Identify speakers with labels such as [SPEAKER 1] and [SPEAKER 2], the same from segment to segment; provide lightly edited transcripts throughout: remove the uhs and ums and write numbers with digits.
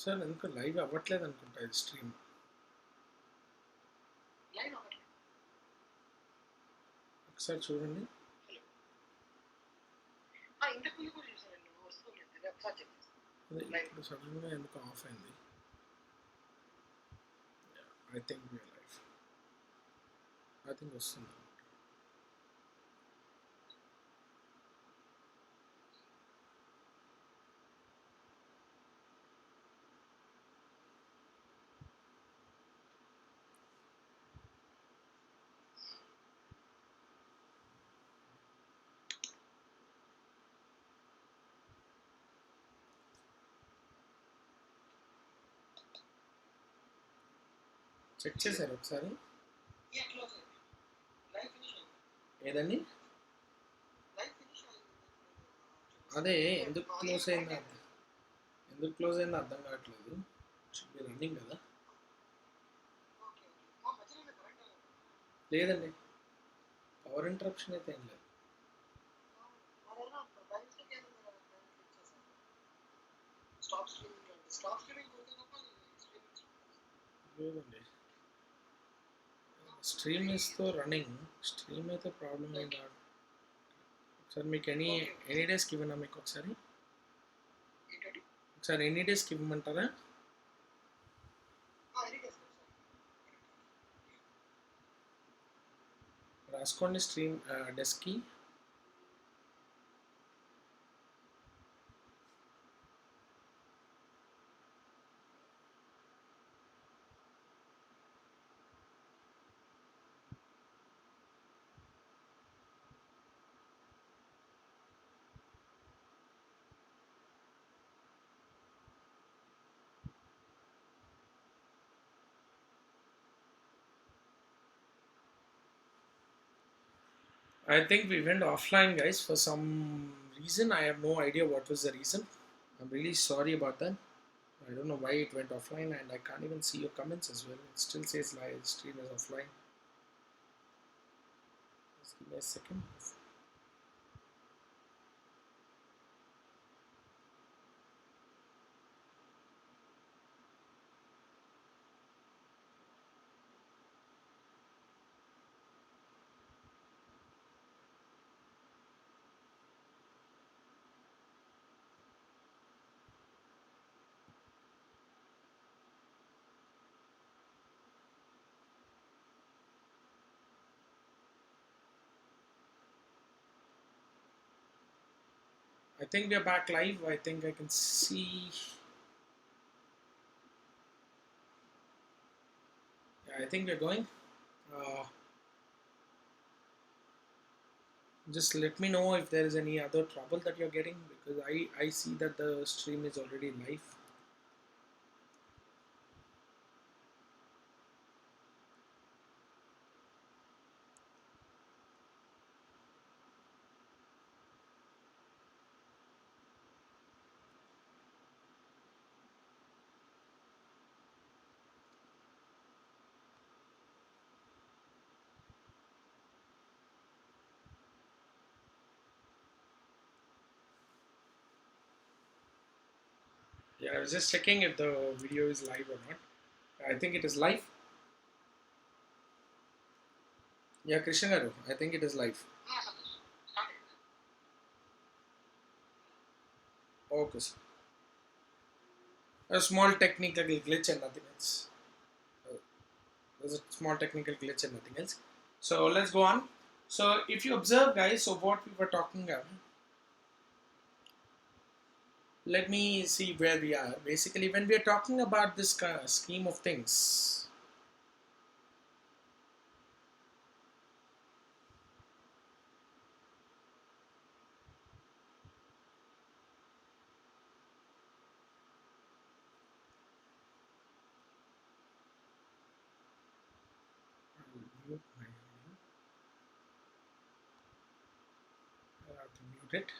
[SPEAKER 1] Sir ఎందుకు live అవ్వట్లేదు అనుకుంటా ఇది స్ట్రీమ్. ఒకసారి చూడండి. ఇప్పుడు సడన్గా ఎందుకు ఆఫ్ అయింది? I think live, I think వస్తుంది. చెక్ చేశారు ఒకసారి? ఏదండి? అదే ఎందుకు క్లోజ్ అయిందో అర్థం కావట్లేదు. షుడ్ బి రన్నింగ్ కదా. లేదండి, పవర్ ఇంటరప్షన్ అయితే ఏం లేదు. లేదండి, స్ట్రీమ్ ఇస్తో రన్నింగ్. స్ట్రీమ్ అయితే ప్రాబ్లం ఏం కాదు. ఒకసారి మీకు ఎనీ డేస్కి ఇవ్వనా? మీకు ఒకసారి ఎనీ డేస్కి ఇవ్వమంటారా? రాసుకోండి stream డెస్క్కి. I think we went offline, guys, for some reason. I have no idea what was the reason. I'm really sorry about that. I don't know why it went offline, and I can't even see your comments as well. It still says live stream is offline. Just give me a second. I think we are back live. I think I can see. Yeah, I think we're going. Just let me know if there is any other trouble that you're getting, because I see that the stream is already live. Yeah, I was just checking if the video is live or not. I think it is live. Yeah, Krishna Garu, I think it is live. Okay, sir. A small technical glitch and nothing else. There's a small technical glitch and nothing else. So let's go on. So if you observe, guys, so what we were talking about, let me see where we are. Basically, when we are talking about this scheme of things, mute my audio. I have to mute it.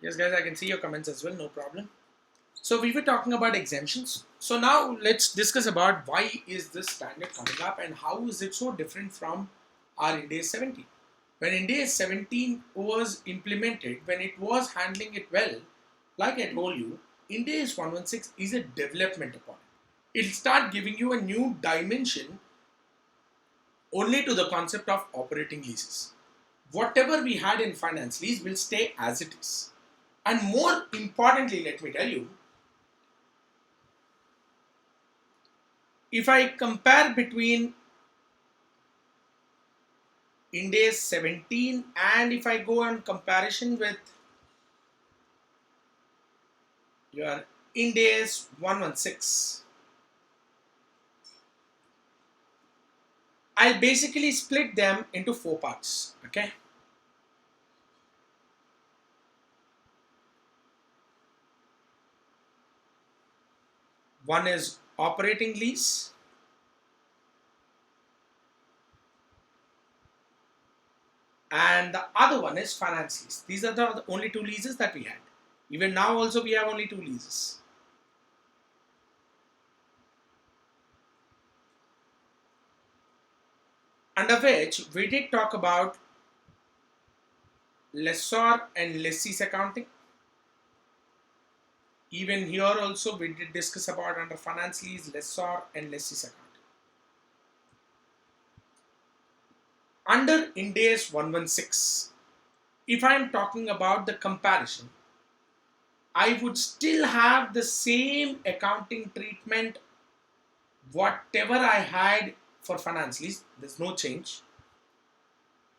[SPEAKER 1] Yes, guys, I can see your comments as well, no problem. So we were talking about exemptions. So now let's discuss about why is this standard coming up and how is it so different from are Ind AS 17. When Ind AS 17 was implemented, when it was handling it well, like I told you, Ind AS 116 is a development upon it. It'll start giving you a new dimension only to the concept of operating leases. Whatever we had in finance lease will stay as it is. And more importantly, let me tell you, if I compare between Ind AS 17 and if I go on comparison with your Ind AS 116, I'll basically split them into four parts. Okay. One is operating lease, and the other one is finance lease. These are the only two leases that we had. Even now also we have only two leases. Under which we did talk about lessor and lessee's accounting. Even here also we did discuss about under finance lease, lessor and lessee's accounting. Under Ind AS 116, if I am talking about the comparison, I would still have the same accounting treatment whatever I had for finance lease. There's no change.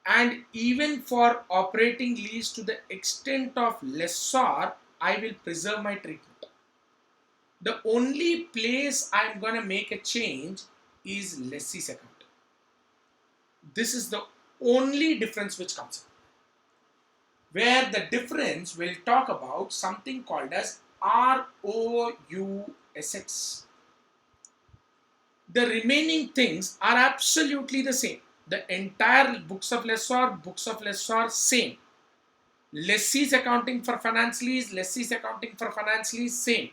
[SPEAKER 1] And even for operating lease to the extent of lessor, I will preserve my treatment. The only place I'm going to make a change is lessee's account. This is the only difference which comes in. Where the difference will talk about something called as ROU assets. The remaining things are absolutely the same. The entire books of lessor, same. Lessee's accounting for finance lease, lessee's accounting for finance lease, same.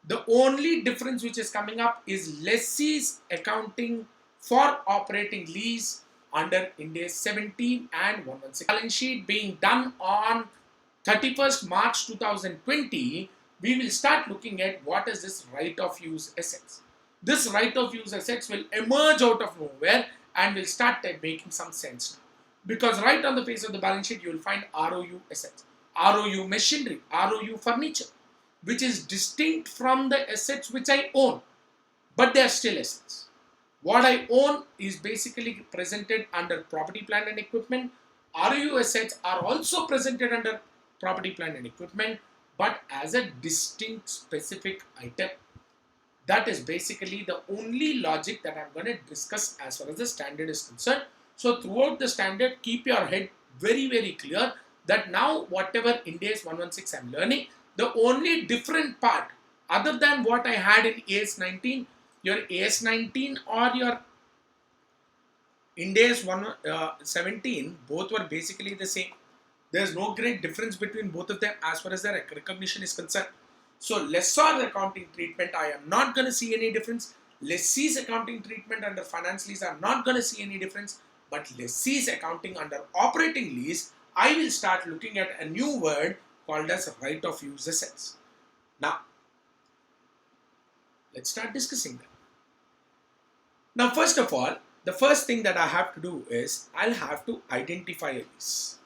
[SPEAKER 1] The only difference which is coming up is lessee's accounting for operating lease under Ind AS 17 and 116. Balance sheet being done on 31st March 2020, we will start looking at what is this right of use assets. This right of use assets will emerge out of nowhere and will start making some sense now. Because right on the face of the balance sheet, you will find ROU assets, ROU machinery, ROU furniture, which is distinct from the assets which I own, but they are still assets. What I own is basically presented under property, plant and equipment. ROU assets are also presented under property, plant and equipment, but as a distinct specific item. That is basically the only logic that I'm going to discuss as far as the standard is concerned. So throughout the standard, keep your head very, very clear that now whatever Ind AS 116 I'm learning, the only different part other than what I had in AS 19, your AS 19 or your Ind AS 17, both were basically the same. There's no great difference between both of them as far as their recognition is concerned. So lessor accounting treatment, I am not going to see any difference. Lessee's accounting treatment under finance lease, I am not going to see any difference. But lessee's accounting under operating lease, I will start looking at a new word called as right of use assets. Now, let's start discussing that. Now, first of all, the first thing that I have to do is I'll have to identify a lease.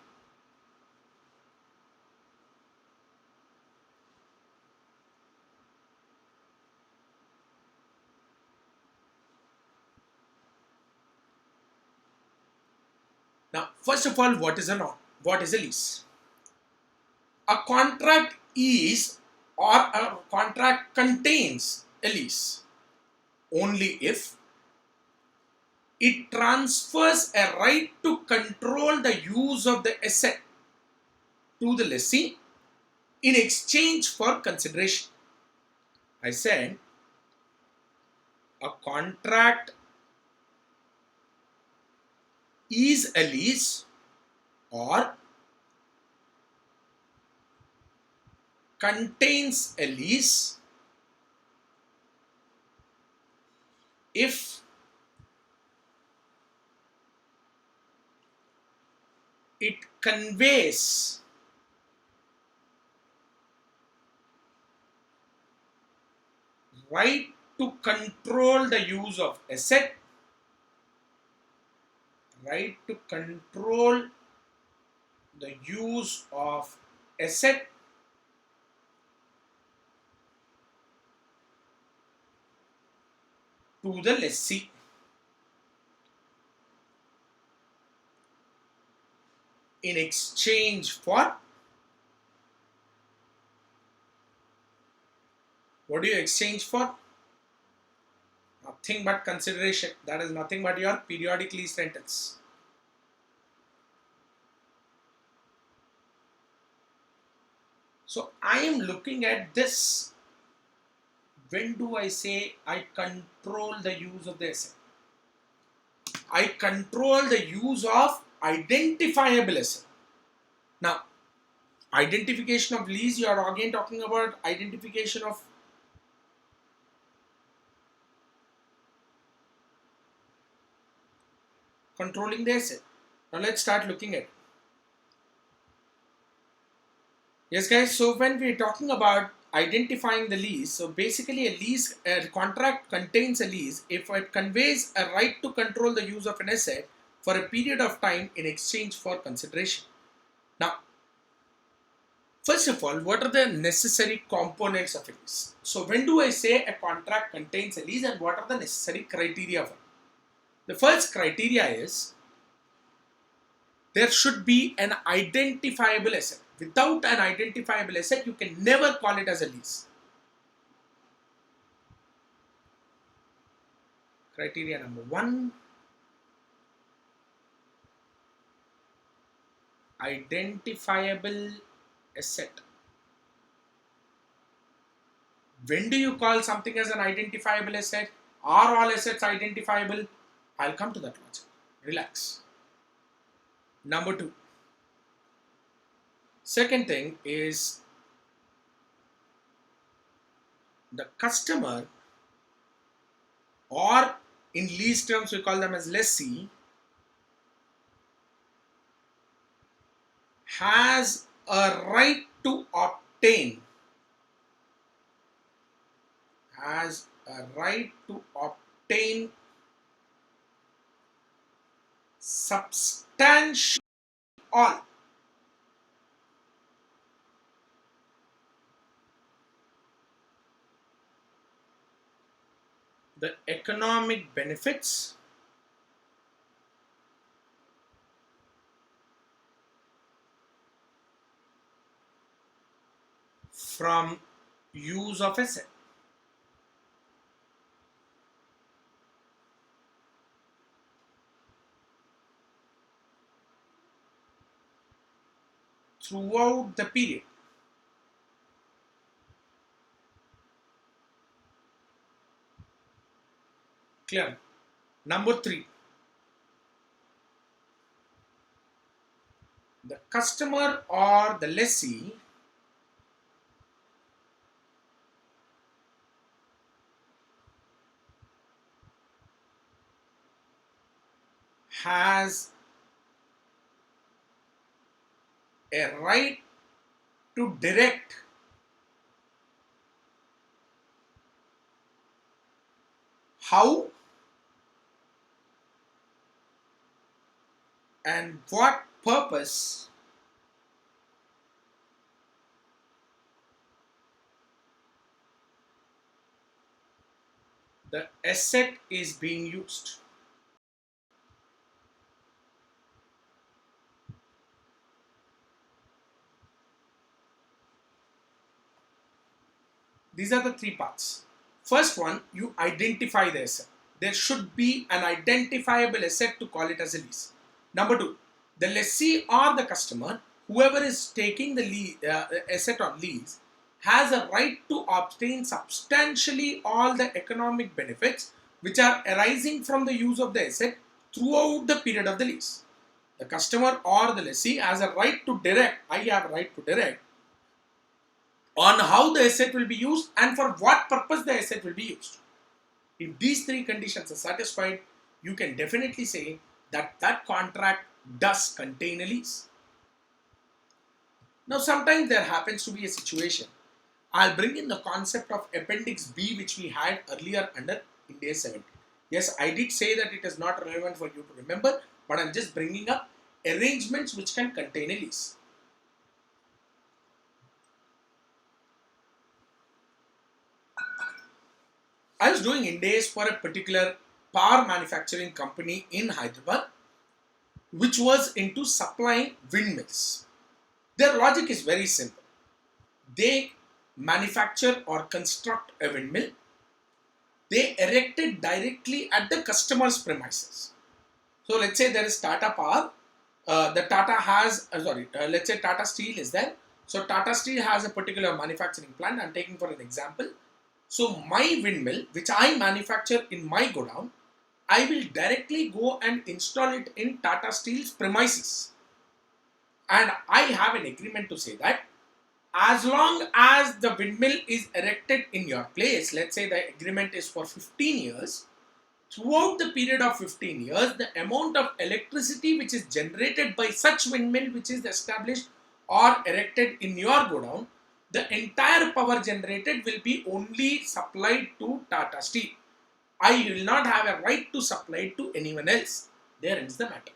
[SPEAKER 1] Now, first of all, what is a lease? A contract is or a contract contains a lease only if it transfers a right to control the use of the asset to the lessee in exchange for consideration. I said a contract is a lease or contains a lease if it conveys right to control the use of asset, right to control the use of asset to the lessee in exchange for, what do you exchange for? Nothing but consideration. That is nothing but your periodic lease rentals. So I am looking at this. When do I say I control the use of the asset? I control the use of identifiable asset. Now, identification of lease, you are again talking about identification of controlling the asset. Now let's start looking at it. Yes, guys. So when we're talking about identifying the lease, so basically a contract contains a lease if it conveys a right to control the use of an asset for a period of time in exchange for consideration. Now, first of all, what are the necessary components of a lease? So when do I say a contract contains a lease and what are the necessary criteria for it? The first criteria is there should be an identifiable asset. Without an identifiable asset, you can never call it as a lease. Criteria number one, identifiable asset. When do you call something as an identifiable asset? Are all assets identifiable? I'll come to that logic. Relax. Number two. Second thing is the customer, or in lease terms we call them as lessee, has a right to obtain, substantial all the economic benefits from use of asset. Throughout the period. Clear? Number three, the customer or the lessee has a right to direct how and what purpose the asset is being used. These are the three parts. First one, you identify the asset. There should be an identifiable asset to call it as a lease. Number two, the lessee or the customer, whoever is taking the asset on lease, has a right to obtain substantially all the economic benefits which are arising from the use of the asset throughout the period of the lease. The customer or the lessee has a right to direct, I have a right to direct on how the asset will be used and for what purpose the asset will be used. If these three conditions are satisfied, you can definitely say that that contract does contain a lease. Now, sometimes there happens to be a situation. I'll bring in the concept of Appendix B, which we had earlier under India 17. Yes, I did say that it is not relevant for you to remember, but I'm just bringing up arrangements which can contain a lease. I was doing Indies for a particular power manufacturing company in Hyderabad, which was into supplying windmills. Their logic is very simple. They manufacture or construct a windmill. They erect it directly at the customer's premises. So let's say there is Tata Power. The Tata has, let's say Tata Steel is there. So Tata Steel has a particular manufacturing plant. I'm taking for an example. So my windmill, which I manufacture in my godown, I will directly go and install it in Tata Steel's premises. And I have an agreement to say that as long as the windmill is erected in your place, let's say the agreement is for 15 years, throughout the period of 15 years, the amount of electricity which is generated by such windmill which is established or erected in your godown, the entire power generated will be only supplied to Tata Steel. I will not have a right to supply it to anyone else. There ends the matter.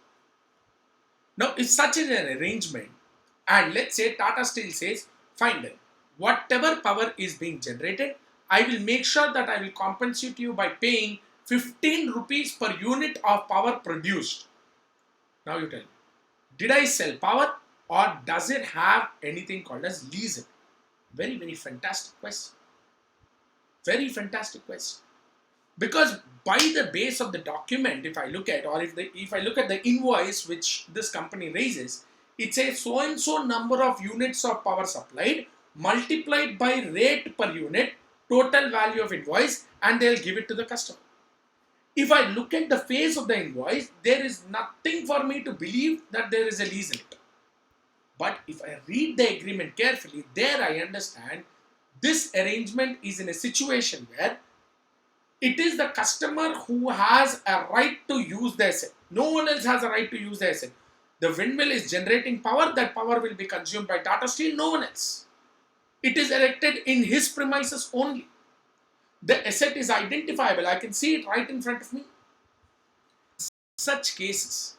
[SPEAKER 1] Now, if such is an arrangement, and let's say Tata Steel says, fine then, whatever power is being generated, I will make sure that I will compensate you by paying 15 rupees per unit of power produced. Now you tell me, did I sell power or does it have anything called as leasing? Very, very fantastic question. Very fantastic question. Because by the base of the document, if I look at, or if I look at the invoice which this company raises, it says so and so number of units of power supplied multiplied by rate per unit, total value of invoice, and they'll give it to the customer. If I look at the face of the invoice, there is nothing for me to believe that there is a lease in it. But if I read the agreement carefully, there I understand this arrangement is in a situation where it is the customer who has a right to use the asset. No one else has a right to use the asset. The windmill is generating power, that power will be consumed by Tata Steel, no one else. It is erected in his premises only. The asset is identifiable. I can see it right in front of me. Such cases,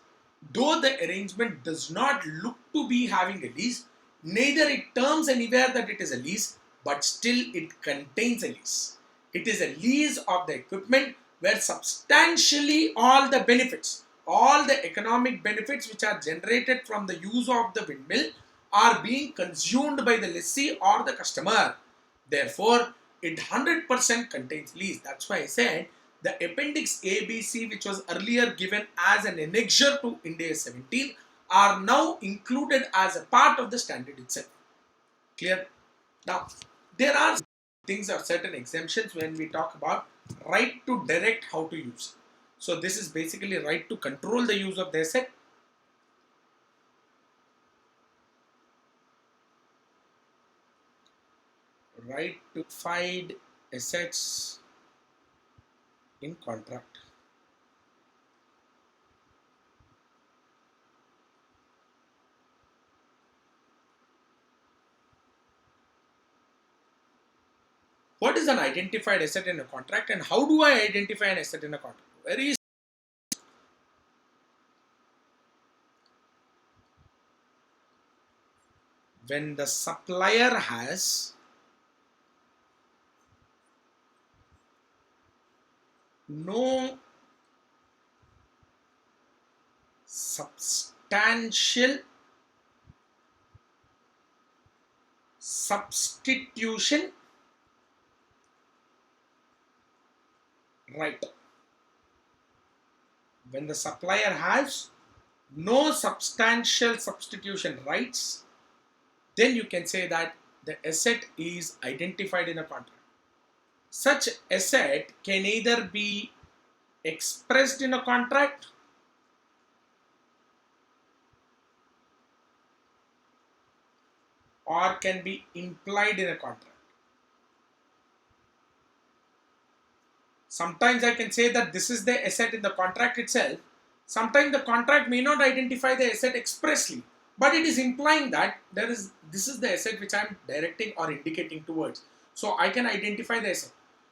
[SPEAKER 1] though the arrangement does not look to be having a lease, neither it terms anywhere that it is a lease, but still it contains a lease. It is a lease of the equipment where substantially all the benefits, all the economic benefits which are generated from the use of the windmill are being consumed by the lessee or the customer. Therefore, it 100% contains lease. That's why I said the appendix ABC, which was earlier given as an annexure to India 17, are now included as a part of the standard itself. Clear? Now, there are things or certain exemptions when we talk about right to direct how to use. So this is basically right to control the use of the asset. Right to find assets in contract. What is an identified asset in a contract and how do I identify an asset in a contract? Very when the supplier has no substantial substitution right. When the supplier has no substantial substitution rights, then you can say that the asset is identified in a contract. Such asset can either be expressed in a contract or can be implied in a contract. Sometimes I can say that this is the asset in the contract itself. Sometimes the contract may not identify the asset expressly, but it is implying that this is the asset which I am directing or indicating towards. So I can identify the asset.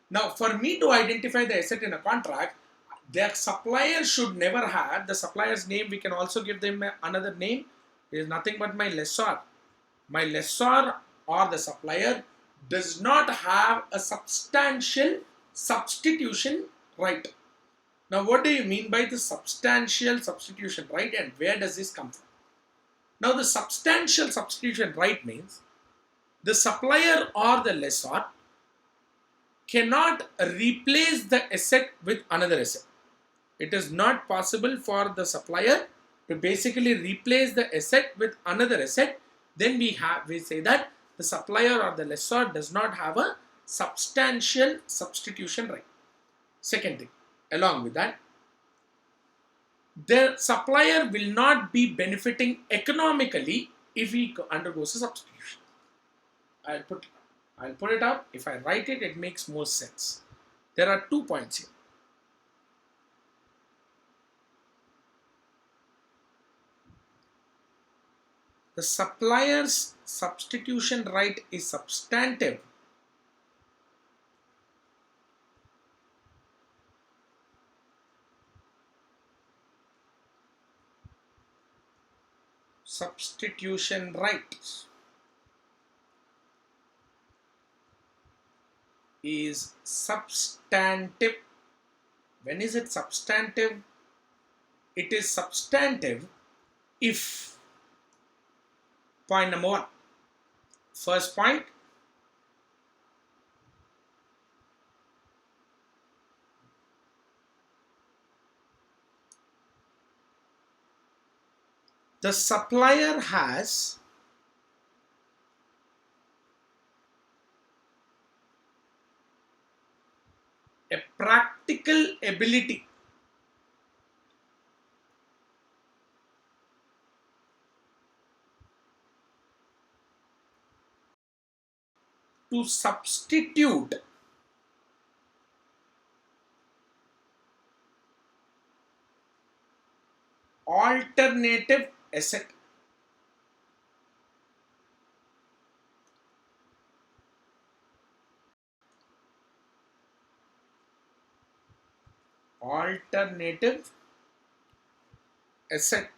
[SPEAKER 1] Now, for me to identify the asset in a contract, their supplier should never have the supplier's name. We can also give them another name. It is nothing but my lessor. My lessor or the supplier does not have a substantial substitution right. Now, what do you mean by the substantial substitution right, and where does this come from? Now, the substantial substitution right means the supplier or the lessor cannot replace the asset with another asset. It is not possible for the supplier to basically replace the asset with another asset. Then we say that the supplier or the lessor does not have a substantial substitution right. Second thing, along with that, the supplier will not be benefiting economically if he undergoes a substitution. I'll put it up. If I write it, it makes more sense. There are 2 points here. The supplier's substitution right is substantive substitution right is substantive. When is it substantive? It is substantive if, point number 1, first point, the supplier has a practical ability to substitute alternative asset. Alternative asset.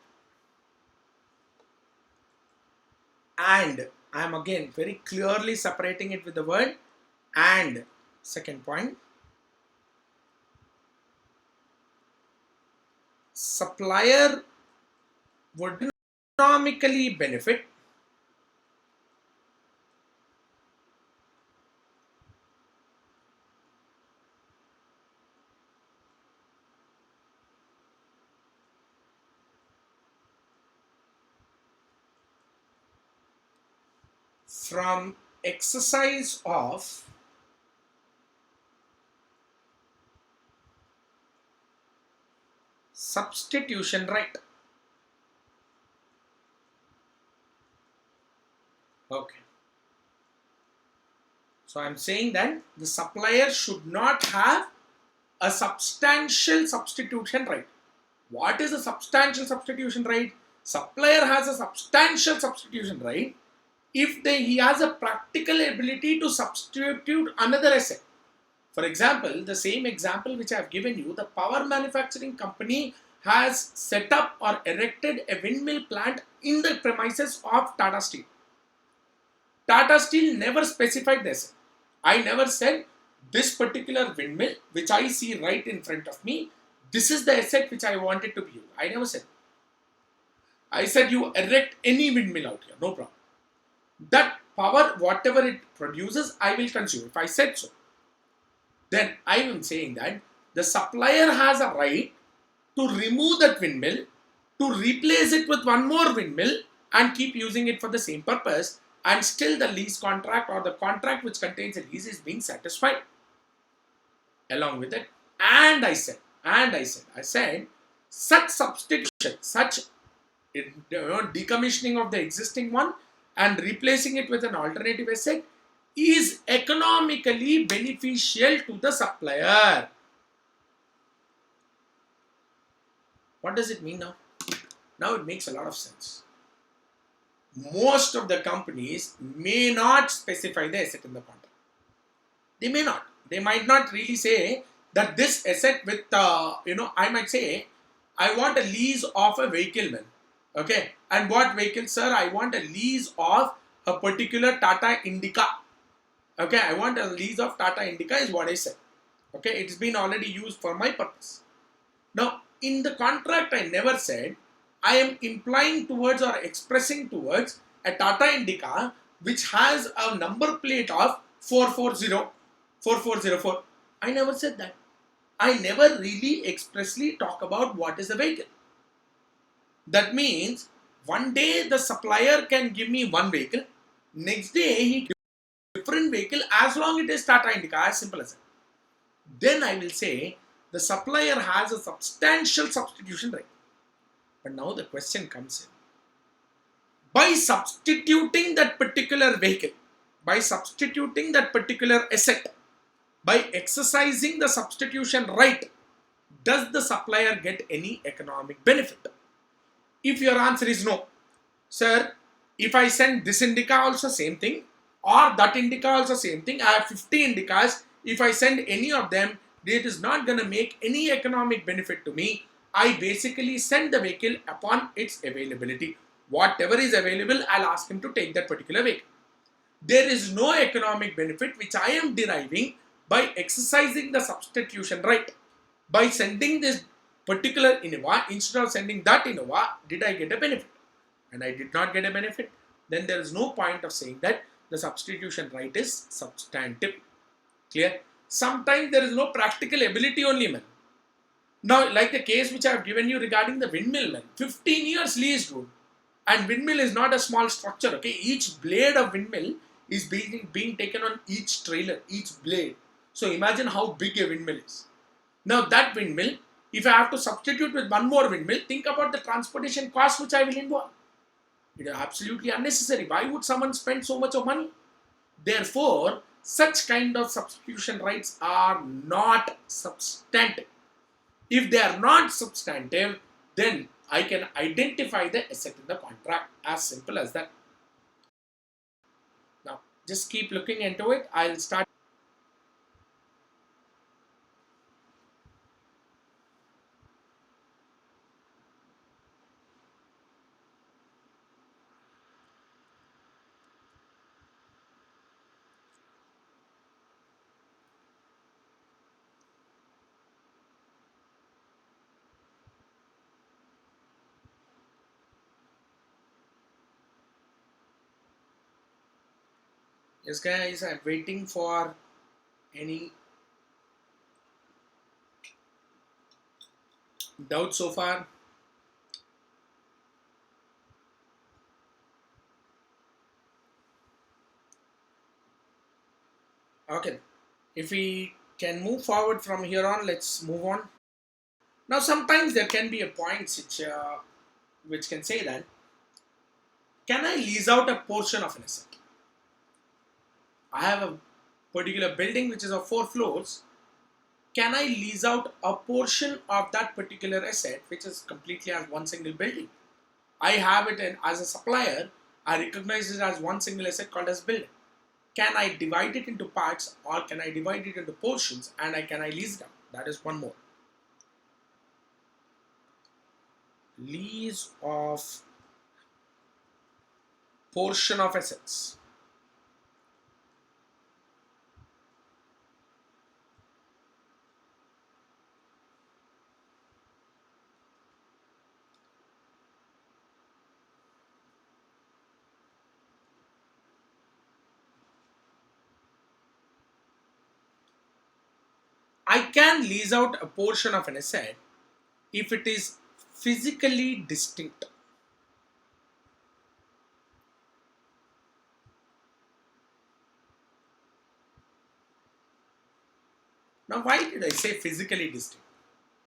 [SPEAKER 1] And I am again very clearly separating it with the word and. Second point, supplier would economically benefit from exercise of substitution right. Okay. So I'm saying that the supplier should not have a substantial substitution right. What is a substantial substitution right? Supplier has a substantial substitution right if he has a practical ability to substitute another asset. For example, the same example which I have given you, the power manufacturing company has set up or erected a windmill plant in the premises of Tata Steel. Tata Steel never specified this. I never said this particular windmill, which I see right in front of me, this is the asset which I wanted to be used. I never said. I said you erect any windmill out here, no problem. That power, whatever it produces, I will consume. If I said so, then I am saying that the supplier has a right to remove that windmill, to replace it with one more windmill and keep using it for the same purpose, and still the lease contract or the contract which contains a lease is being satisfied. Along with it, I said, such substitution, such decommissioning of the existing one and replacing it with an alternative asset is economically beneficial to the supplier. What does it mean now? Now it makes a lot of sense. most of the companies may not specify the asset in the contract. They may not. They might not really say that this asset with, I might say, I want a lease of a vehicle, man. Okay. And what vehicle, sir? I want a lease of a particular Tata Indica. Okay. I want a lease of Tata Indica is what I said. Okay. It's been already used for my purpose. Now, in the contract, I never said I am implying towards or expressing towards a Tata Indica which has a number plate of 440 4404. I never said that. I never really expressly talk about what is the vehicle. That means one day the supplier can give me one vehicle, next day he gives different vehicle as long it is Tata Indica, as simple as that. Then I will say the supplier has a substantial substitution right. But now the question comes in. By substituting that particular vehicle, by substituting that particular asset, by exercising the substitution right, does the supplier get any economic benefit? If your answer is no, sir, if I send this indica also same thing, or that indica also same thing, I have 50 indicas, if I send any of them, it is not going to make any economic benefit to me. I basically send the vehicle upon its availability. Whatever is available, I'll ask him to take that particular vehicle. There is no economic benefit which I am deriving by exercising the substitution right. By sending this particular Innova, instead of sending that Innova, did I get a benefit? And I did not get a benefit. Then there is no point of saying that the substitution right is substantive. Clear? Sometimes there is no practical ability only, man. Now, like the case which I have given you regarding the windmill, man. 15 years lease, dude. And windmill is not a small structure, okay? Each blade of windmill is being taken on each trailer, each blade. So imagine how big a windmill is. Now that windmill, if I have to substitute with one more windmill, think about the transportation cost which I will involve. It is absolutely unnecessary. Why would someone spend so much of money? Therefore, such kind of substitution rights are not substantive. If they are not substantive, then I can identify the asset in the contract. As simple as that. Now, just keep looking into it. I'll start. Yes, guys, I'm waiting for any doubt so far. Okay, if we can move forward from here on, let's move on. Now, sometimes there can be a point which can say that, can I lease out a portion of an asset? I have a particular building which is of 4 floors. Can I lease out a portion of that particular asset which is completely as one single building? I have it as a supplier. I recognize it as one single asset called as building. Can I divide it into parts or can I divide it into portions and can I lease it out? That is one more. Lease of portion of assets. I can lease out a portion of an asset if it is physically distinct. Now, why did I say physically distinct?